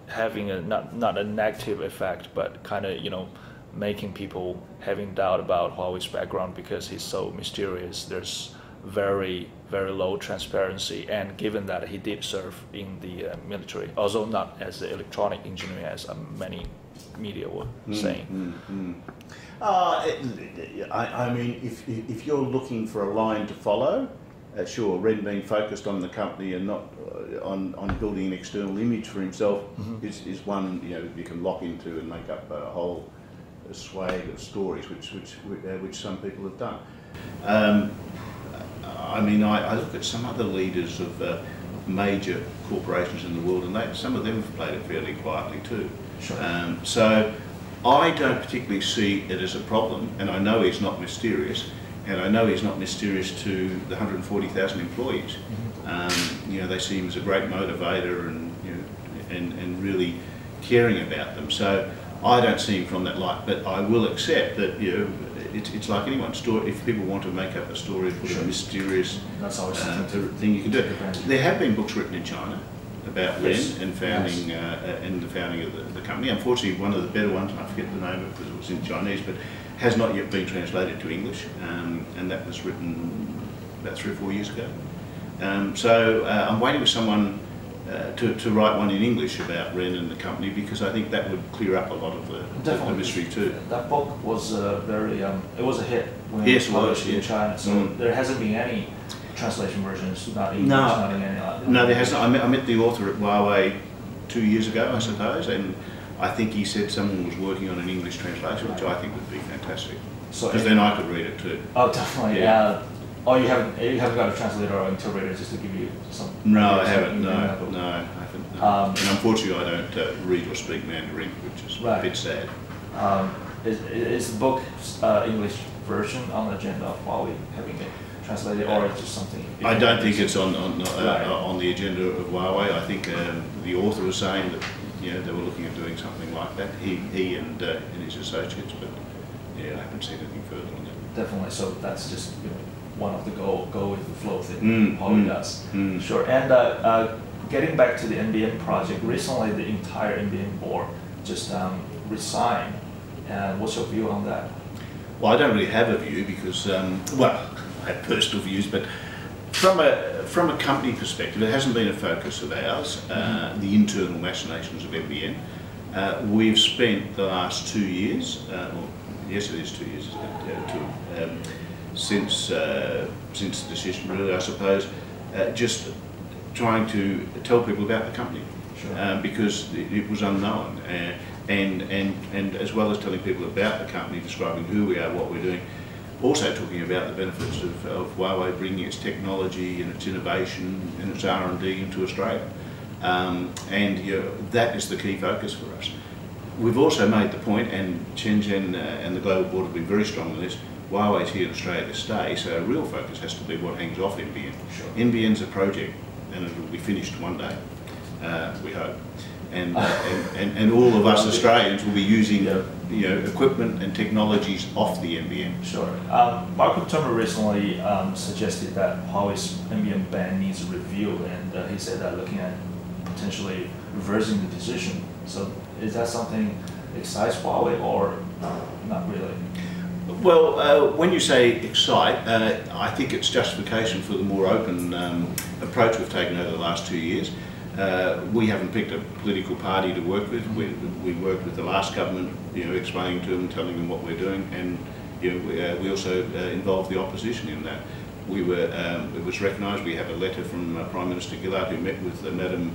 having a not a negative effect, but kind of making people having doubt about Huawei's background because he's so mysterious. There's very, very low transparency, and given that he did serve in the military, although not as an electronic engineer as many media were saying. I mean, if you're looking for a line to follow, sure, Ren being focused on the company and not on building an external image for himself is one you can lock into and make up a whole swag of stories, which some people have done. I mean, I look at some other leaders of major corporations in the world, and some of them have played it fairly quietly too. Sure. So I don't particularly see it as a problem, and I know he's not mysterious. and I know he's not mysterious to the 140,000 employees. You know, they see him as a great motivator and, you know, and really caring about them. So I don't see him from that light, but I will accept that, you know, it's like anyone's story. If people want to make up a story, put a mysterious thing you can do. There have been books written in China about Ren and founding and the founding of the company. Unfortunately, one of the better ones, I forget the name of it because it was in Chinese, but has not yet been translated to English, and that was written about 3 or 4 years ago. So I'm waiting for someone to write one in English about Ren and the company, because I think that would clear up a lot of the mystery too. That book was very, it was a hit when it was published in China, so there hasn't been any translation versions, not English, not in any No, there hasn't. I met the author at HuaWei 2 years ago, I suppose, and I think he said someone was working on an English translation, which I think would be fantastic, because then I could read it too. Oh, definitely, yeah. Oh, you haven't got a translator or interpreter just to give you some... No, I haven't, no, I haven't. No. And unfortunately I don't read or speak Mandarin, which is a bit sad. Is the book's English version on the agenda of HuaWei having it translated, or is it just something... I don't think it's on the agenda of HuaWei. I think the author was saying that, you know, they were looking at doing something like that, he and his associates, but yeah, I haven't seen anything further on that. Definitely, so that's just, you know, one of the go with the flow thing HuaWei does. Sure. And getting back to the NBN project, recently the entire NBN board just resigned. And what's your view on that? Well, I don't really have a view because, well, I have personal views, but from a company perspective, it hasn't been a focus of ours, the internal machinations of NBN. We've spent the last 2 years, well, yes it is 2 years, since the decision, really, I suppose, just trying to tell people about the company, because it was unknown, and as well as telling people about the company, describing who we are, what we're doing, also talking about the benefits of HuaWei bringing its technology and its innovation and its R&D into Australia, and you know, that is the key focus for us. We've also made the point, and Shenzhen and the global board have been very strong on this, HuaWei's here in Australia to stay, so our real focus has to be what hangs off NBN. NBN's a project, and it will be finished one day, we hope. And all of us Australians will be using you know, equipment and technologies off the NBN. Sure. Mark Turner recently suggested that HuaWei's NBN ban needs a review, and he said that looking at potentially reversing the decision. So is that something that excites HuaWei, or not really? Well, when you say excite, I think it's justification for the more open approach we've taken over the last 2 years. We haven't picked a political party to work with. We worked with the last government, you know, explaining to them, telling them what we're doing, and you know, we also involved the opposition in that. We were, it was recognised. We have a letter from Prime Minister Gillard, who met with Madam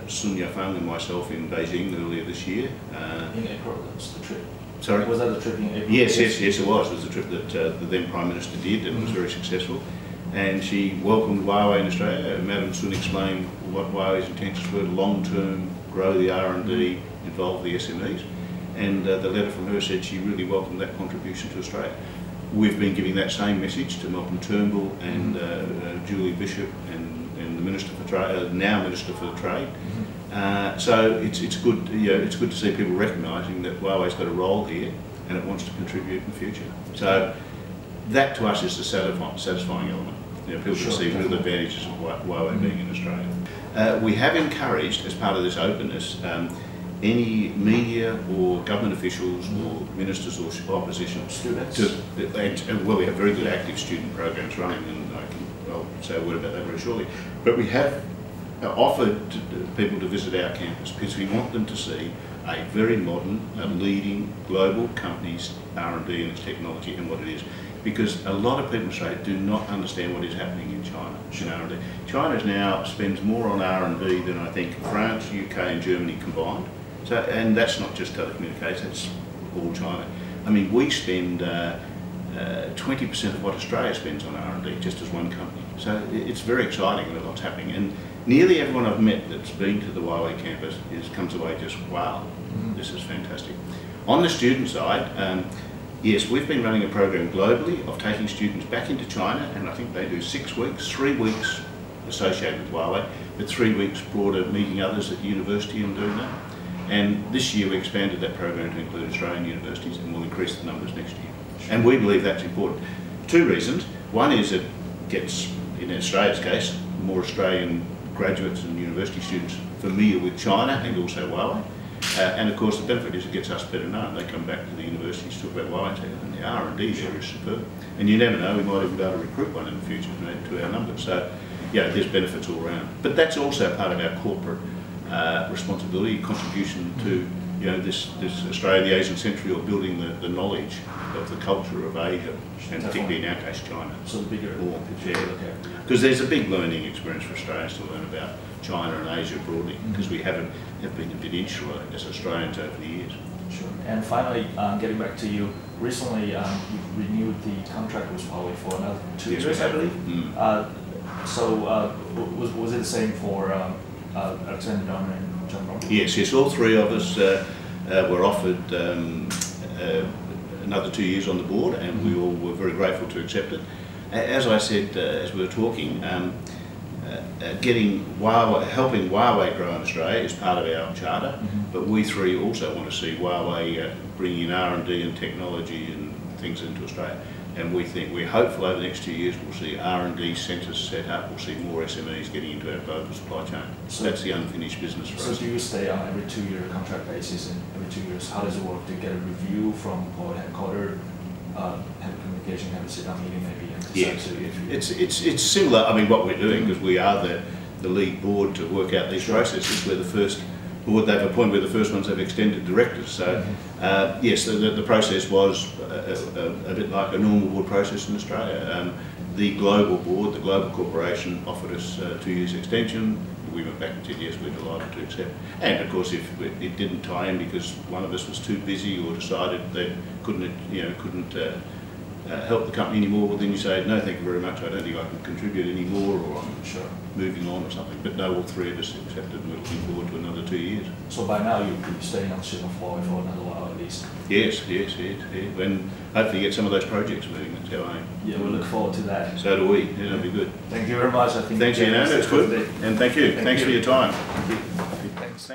Sun Yat-fang and myself in Beijing earlier this year. In April, that's the trip. Sorry? Was that the trip in April? Yes, it was. It was a trip that the then Prime Minister did, and it was very successful. And she welcomed HuaWei in Australia. Madam Sun explained what HuaWei's intentions were: long-term, grow the R&D, involve the SMEs. And the letter from her said she really welcomed that contribution to Australia. We've been giving that same message to Malcolm Turnbull and Julie Bishop and the Minister for Trade, now Minister for Trade. So it's good, you know, it's good to see people recognising that HuaWei's got a role here and it wants to contribute in the future. So that to us is the satisfying element. You know, people can see real advantages of HuaWei being in Australia. We have encouraged, as part of this openness, any media or government officials or ministers or opposition students, well, we have very good active student programs running, and I'll say a word about that very shortly. But we have offered people to visit our campus because we want them to see a very modern, leading global company's R&D and its technology and what it is. Because a lot of people in Australia do not understand what is happening in China in R&D. China now spends more on R&D than I think France, UK and Germany combined. So, and that's not just telecommunications, that's all China. I mean, we spend 20% of what Australia spends on R&D just as one company. So it's very exciting and a lot's happening. And nearly everyone I've met that's been to the HuaWei campus comes away just, wow, this is fantastic. On the student side, Yes, we've been running a program globally of taking students back into China, and I think they do 6 weeks, 3 weeks associated with HuaWei, but 3 weeks broader meeting others at university and doing that. And this year we expanded that program to include Australian universities, and we'll increase the numbers next year. And we believe that's important. 2 reasons. One is it gets, in Australia's case, more Australian graduates and university students familiar with China and also HuaWei. And of course the benefit is it gets us better known. They come back to the universities to talk about HuaWei and the R&D there is superb. And you never know, we might even be able to recruit one in the future to add to our numbers. So yeah, there's benefits all around. But that's also part of our corporate responsibility, contribution to this Australia, the Asian century, or building the knowledge of the culture of Asia, and particularly in our case China. So the bigger picture. Okay. Because there's a big learning experience for Australians to learn about China and Asia broadly, because we have been a bit insular as Australians over the years. Sure. And finally, getting back to you, recently you renewed the contract with HuaWei for another 2 years, I believe. Was it the same for Alexander John and John? Yes, all 3 of us were offered another 2 years on the board, and we all were very grateful to accept it. As I said as we were talking, helping HuaWei grow in Australia is part of our charter, but we 3 also want to see HuaWei bring in R&D and technology and things into Australia. And we're hopeful over the next 2 years we'll see R&D centres set up, we'll see more SMEs getting into our global supply chain. So that's the unfinished business for us. So do you stay on every 2-year contract basis, and every 2 years, how does it work? Do you get a review from HuaWei headquarters, have a communication, have a sit-down meeting maybe? Yes, it's similar. I mean, what we're doing, because we are the lead board to work out these processes, we're the first board they've appointed, we're the first ones they've extended directors. So yes, the process was a bit like a normal board process in Australia. The global board, the global corporation, offered us 2 years extension. We went back and said yes, we're delighted to accept. And of course, if it didn't tie in because one of us was too busy or decided they couldn't help the company anymore, well then you say, no, thank you very much, I don't think I can contribute anymore, or I'm moving on or something. But no, all 3 of us accepted, and we're looking forward to another 2 years. So by now you'll be staying on the ship of HuaWei for another while at least? Yes. And hopefully get some of those projects moving, that's our aim. Yeah, we look forward to that. So do we, yeah, that'll be good. Thank you very much. I think thanks, Ian, it's good. And thank you. Thanks for your time. Thanks.